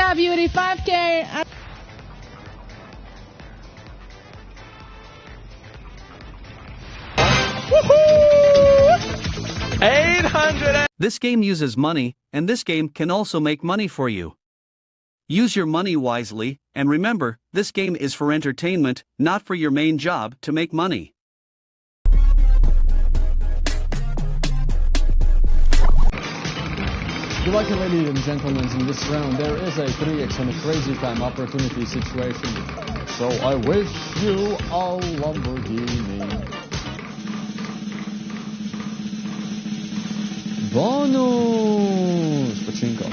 job, Beauty. 5K. Woohoo! 800. This game uses money, and this game can also make money for you. Use your money wisely, and remember, this game is for entertainment, not for your main job to make money. Good luck, ladies and gentlemen. In this round, there is a 3x on a crazy time opportunity situation. So I wish you a Lamborghini. Bonus! Pachinko.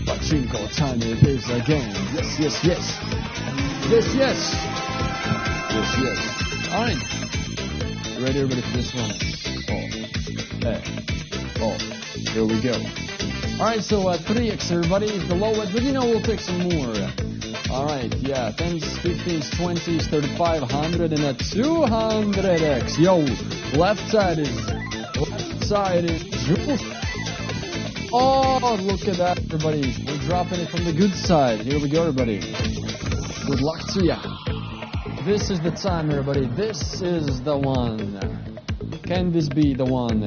Pachinko time it is again. Yes, yes, yes. Yes, yes. Yes, yes. Alright. Ready, everybody, for this one? Here we go. Alright, so 3x, everybody. The lowest, but we'll take some more. Alright, yeah. 10s, 15s, 20s, 3500, and a 200x. Yo, left side is... Oh, look at that, everybody. We're dropping it from the good side. Here we go, everybody. Good luck to ya. This is the time, everybody. This is the one. Can this be the one?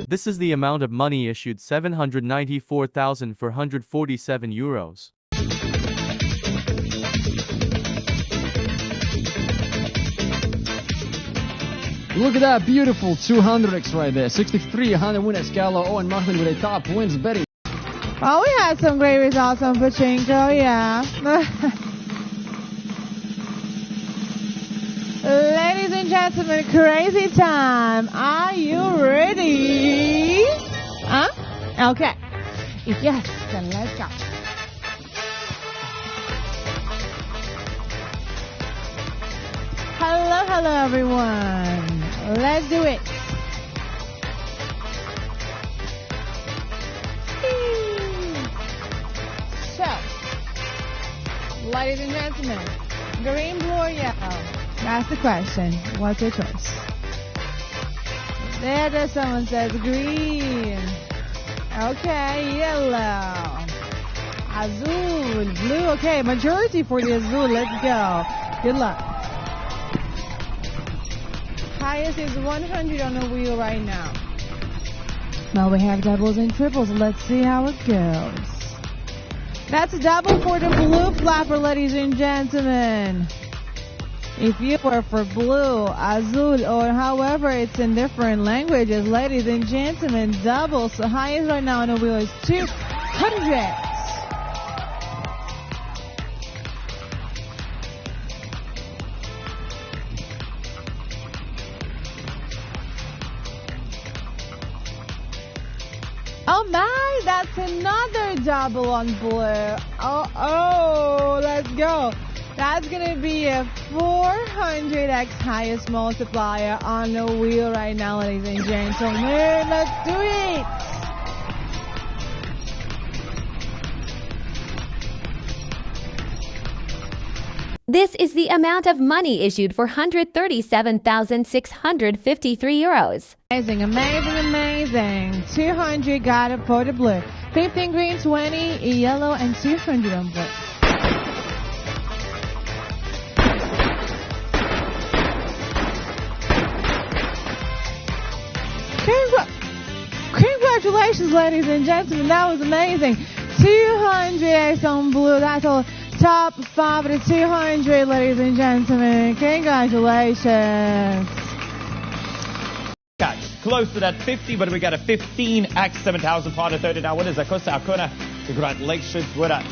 This is the amount of money issued, 794,447 euros. Look at that beautiful 200x right there. 6300 win at Scala. Owen Martin with a top wins. Betty. Oh, we had some great results on Pachinko, yeah. Ladies and gentlemen, crazy time. Are you ready? Huh? Okay. If yes, then let's go. Hello, hello, everyone. Let's do it. So, ladies and gentlemen, green, blue, or yellow? That's the question. What's your choice? There someone says green. Okay, yellow. Azul, blue. Okay, majority for the azul. Let's go. Good luck. Highest is 100 on the wheel right now. Now we have doubles and triples. Let's see how it goes. That's a double for the blue flapper, ladies and gentlemen. If you are for blue, azul, or however it's in different languages, ladies and gentlemen, double. So highest right now on the wheel is 200. Oh my, that's another double on blue. Oh, let's go. That's going to be a 400x highest multiplier on the wheel right now, ladies and gentlemen. Let's do it. This is the amount of money issued for 137,653 euros. Amazing, amazing, amazing. 200 got it for the blue. 15 green, 20 yellow, and 200 on blue. Congratulations, ladies and gentlemen. That was amazing. 200x on blue. That's all. Top 5 to 200, ladies and gentlemen. Congratulations. Got close to that 50, but we got a 15x 7,430. Now, what is that? Costa Alcona. Congratulations with us.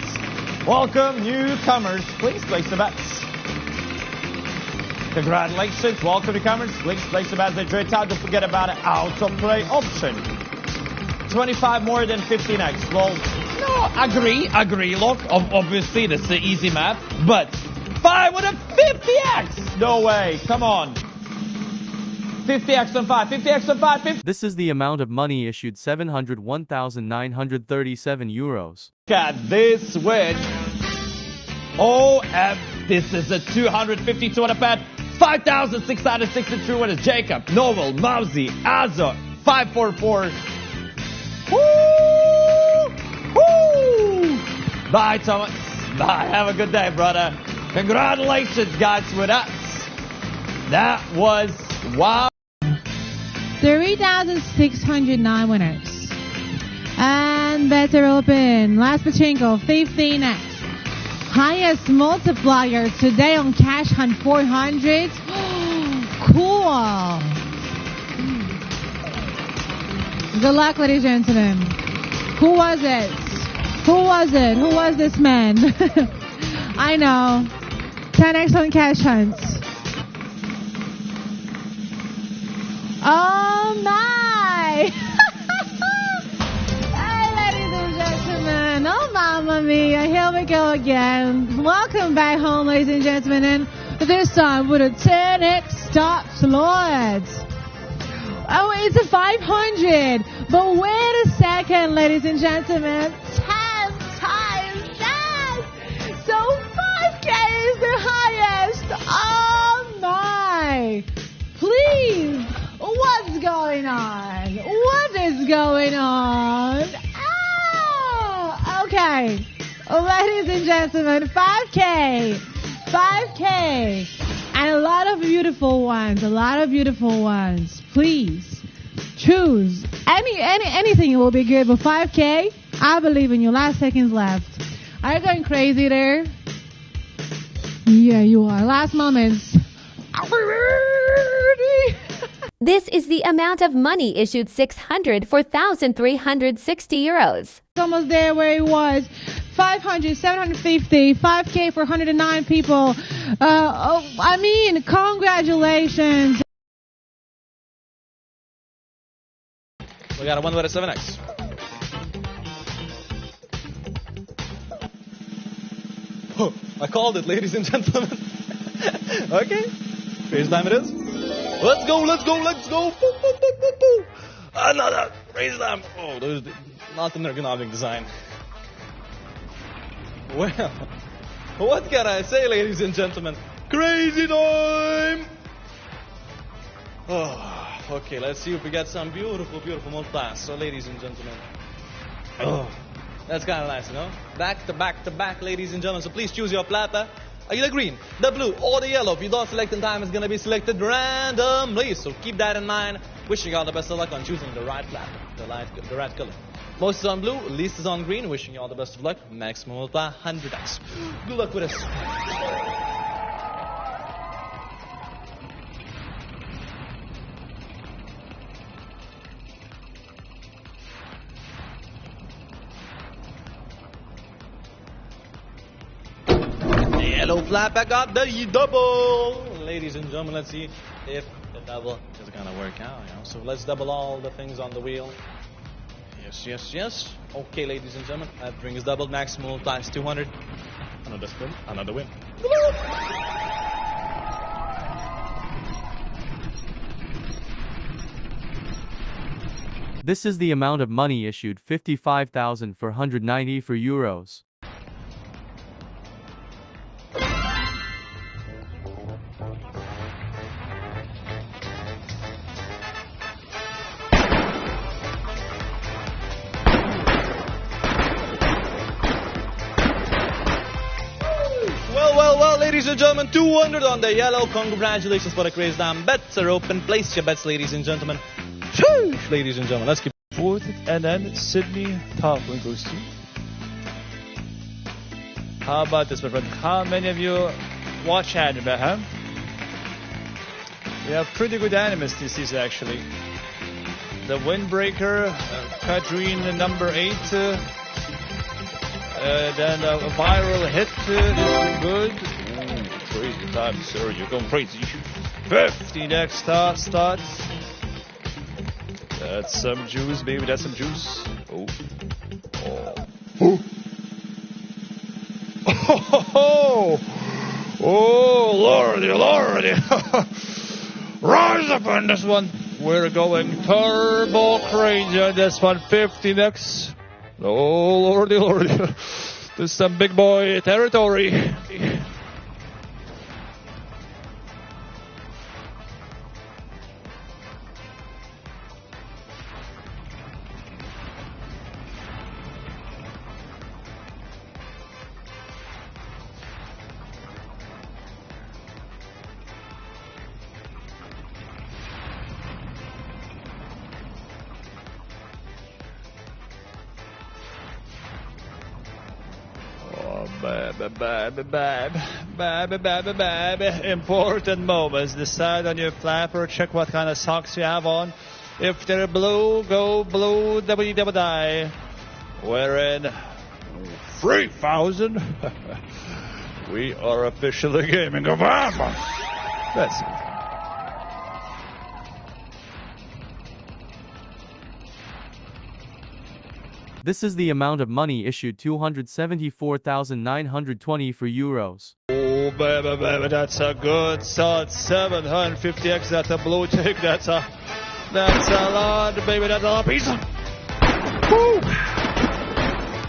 Welcome, newcomers. Please place the bets. Congratulations. Welcome, newcomers. Please place the bets. Enjoy time. Don't forget about it. Auto play option. 25 more than 15x. Well, no, agree. Look, obviously, that's the easy math. But 5 with a 50x. No way. Come on. 50x on 5. 50x on 5. 50. This is the amount of money issued, 701,937 euros. Look at this win. OMG. This is a 252 on a pad. 5,662 winners. Jacob, Novel, Mousy, Azo, 544. Woo! Woo! Bye, Thomas. Bye. Have a good day, brother. Congratulations, guys, with us. That was wow. 3,609 winners. And better open. Last Pachinko, 15x. Highest multiplier today on Cash Hunt 400. Cool. Good luck, ladies and gentlemen. Who was it? Who was it? Who was this man? I know. 10x on Cash Hunt. Oh my! Hey, ladies and gentlemen. Oh, mamma mia. Here we go again. Welcome back home, ladies and gentlemen. And this time with a 10x TOPSLOT. Oh, it's a 500. But wait a second, ladies and gentlemen. 10 times that. So 5K is the highest. Oh my. Please. What's going on? What is going on? Ah, okay. Ladies and gentlemen, 5K. 5K. And a lot of beautiful ones. A lot of beautiful ones. Please choose anything will be good, but 5K, I believe in you. Last seconds left. Are you going crazy there? Yeah, you are. Last moments. This is the amount of money issued 600 for 1,360 euros. Almost there where it was. 500, 750, 5K for 109 people. Congratulations. We got a 1 with a 7x. Oh, I called it, ladies and gentlemen. Okay. Raise time it is. Let's go, let's go, let's go. Boo, boo, boo, boo, boo. Another raise time. Oh, there's not an ergonomic design. Well, what can I say, ladies and gentlemen? Crazy time! Oh, okay, let's see if we get some beautiful, beautiful multipliers. So, ladies and gentlemen, oh, that's kind of nice, you know? Back to back to back, ladies and gentlemen. So please choose your plata. Either the green, the blue, or the yellow. If you don't select in time, it's going to be selected randomly. So keep that in mind. Wishing you all the best of luck on choosing the right plata, the right color. Most is on blue, least is on green. Wishing you all the best of luck. Maximum multiplier, 100x. Good luck with us. Yellow flat back up the double. Ladies and gentlemen, let's see if the double is going to work out. You know? So let's double all the things on the wheel. Yes, yes, yes. Okay, ladies and gentlemen, that brings double maximum times 200. Another spin, another win. This is the amount of money issued 55,490 euros. Well, ladies and gentlemen, 200 on the yellow. Congratulations for the crazy damn bets are open. Place your bets, ladies and gentlemen. Sheesh, ladies and gentlemen, let's keep fourth, and then Sydney top one goes to. How about this, my friend? How many of you watch anime, huh? We have pretty good animes this season, actually. The Windbreaker, Kadreen number 8. Then a viral hit is good. Ooh, crazy time, sir. You're going crazy. 15x starts. That's some juice, baby. That's some juice. Oh. Oh. Oh. Oh, lordy, lordy. Rise up on this one. We're going turbo crazy on this one. 15x. Oh, lordy, lordy. This is some big boy territory. Important moments. Decide on your flapper. Check what kind of socks you have on. If they're blue, go blue. Double die. We're in 3,000. We are officially gaming of Alpha. Let's see. This is the amount of money issued 274,920 for euros. Oh, baby, that's a good solid 750x. That's a blue tick. That's a lot, baby. That's a lot of pizza. Woo!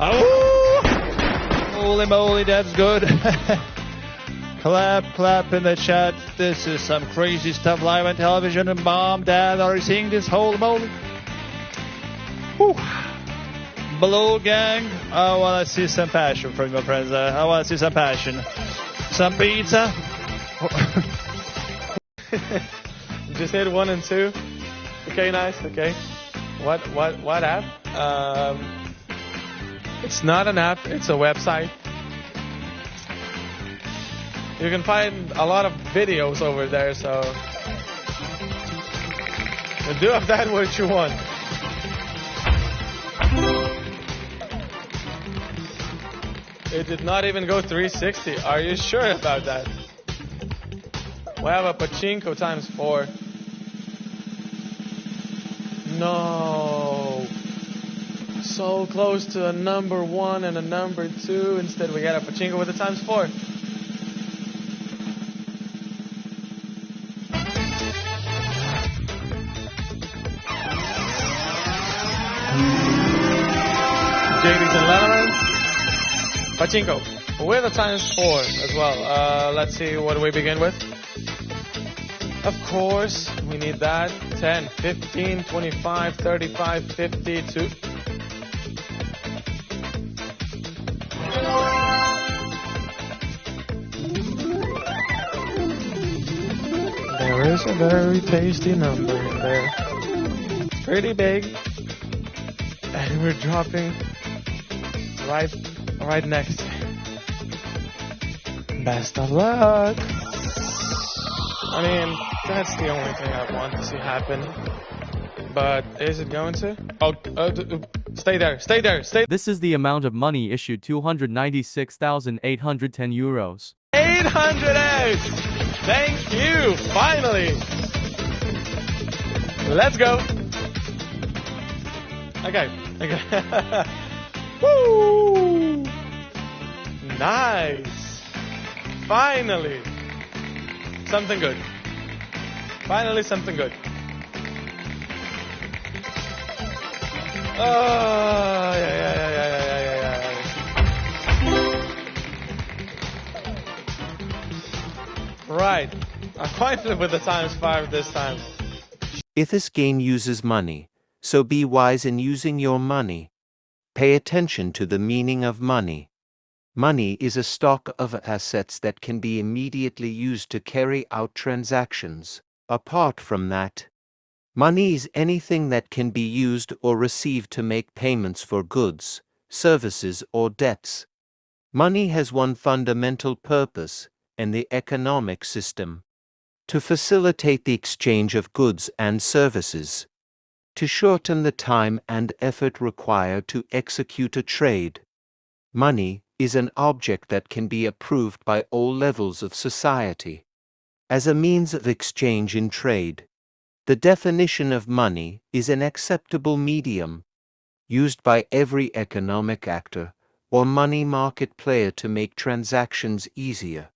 Oh, holy moly, that's good. Clap in the chat. This is some crazy stuff live on television. And mom, dad, are you seeing this? Holy moly. Woo. Blue gang, I want to see some passion from your friends. I want to see some passion. Some pizza. Just hit 1 and 2. Okay, nice. Okay. What app? It's not an app. It's a website. You can find a lot of videos over there. So do of that what you want. It did not even go 360. Are you sure about that? We have a Pachinko times 4. No. So close to a number 1 and a number 2. Instead we got a Pachinko with a times 4. JD's and Letterman. Pachinko with a times 4 as well. Let's see what we begin with. Of course, we need that. 10, 15, 25, 35, 52. There is a very tasty number in there. It's pretty big. And we're dropping right next. Best of luck. I mean, that's the only thing I want to see happen. But is it going to? Stay there. This is the amount of money issued 296,810 euros. 808! Thank you! Finally! Let's go! Okay. Woo! Nice! Finally! Something good. Finally something good. Oh, yeah. Right. I quite live with the times 5 this time. If this game uses money, so be wise in using your money. Pay attention to the meaning of money. Money is a stock of assets that can be immediately used to carry out transactions. Apart from that, money is anything that can be used or received to make payments for goods, services, or debts. Money has one fundamental purpose in the economic system: to facilitate the exchange of goods and services, to shorten the time and effort required to execute a trade. Money is an object that can be approved by all levels of society as a means of exchange in trade. The definition of money is an acceptable medium used by every economic actor or money market player to make transactions easier.